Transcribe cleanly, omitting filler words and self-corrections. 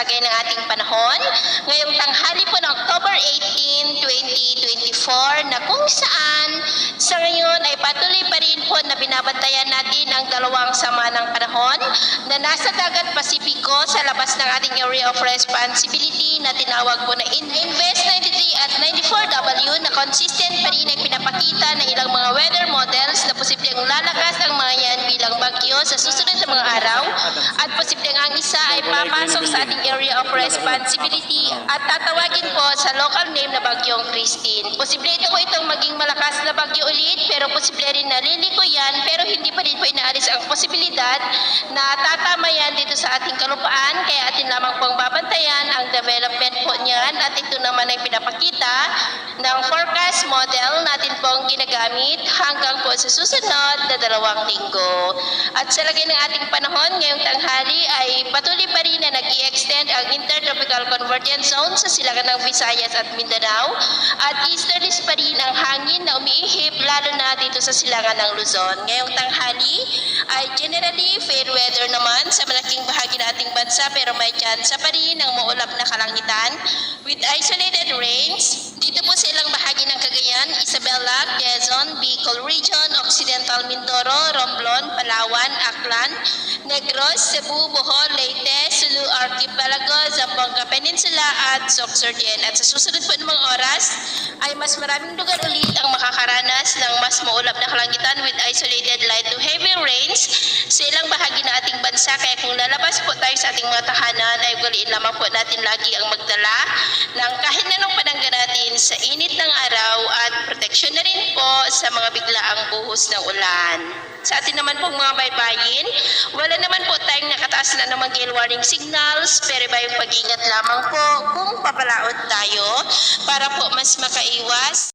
lagay ng ating panahon ngayong tanghali po ng October 18, 2024 na kung saan sa ngayon ay patuloy pa rin po na binabantayan natin ang dalawang sama ng panahon na nasa dagat Pasipiko sa labas ng ating area of responsibility na tinawag po na Invest 93 at 94W na consistent pa rin ang pinapakita ng ilang mga weather models na posibleng lalakas ang mga yan bilang bagyo sa susunod na mga araw at posibleng ang isa ay papasok sa ating area of responsibility at tatawagin po sa local name na bagyong Christine. Posible ito po itong maging malakas na bagyo ulit pero posible rin na liliko yan pero hindi pa rin po inaalis ang posibilidad na tatama yan dito sa ating kalupaan kaya atin lamang pong babantayan ang development po niyan at ito naman ay pinapakita ng forecast model natin pong ginagamit hanggang po sa susunod na 2 linggo. At sa lagay ng ating panahon ngayong tanghali ay patuloy pa rin na nag-i-extend ang intertropical convergence zone sa silangan ng Visayas at Mindanao at easterlies pa rin ang hangin na umiihip lalo na dito sa silangan ng Luzon. Ngayong tanghali ay generally fair weather naman sa malaking bahagi ng ating bansa pero may tsansa pa rin ng maulap na kalangitan with isolated rains. Dito po sa ilang bahagi ng Cagayan, Isabela, Quezon, Bicol Region, Occidental Mindoro, Romblon, Palawan, Aklan, Negros, Cebu, Bohol, Leyte, Sulu Archipelago, Zamboanga Peninsula at Sorsogon. At sa susunod po ng mga oras ay mas maraming lugar ulit ang makakaranas ng mas maulap na kalangitan with isolated light to heavy rains sa ilang bahagi ng ating bansa. Kaya kung lalabas po tayo sa ating mga tahanan ay ugaliin lamang po natin lagi ang magdala ng kahit anong panangga natin sa init ng araw at proteksyon na rin po sa mga biglaang buhos ng ulan. Sa atin naman pong mga baybayin, wala naman po tayong nakataas na namang gale warning signals pero iba yung pag-ingat lamang po kung papalaot tayo para po mas makaiwas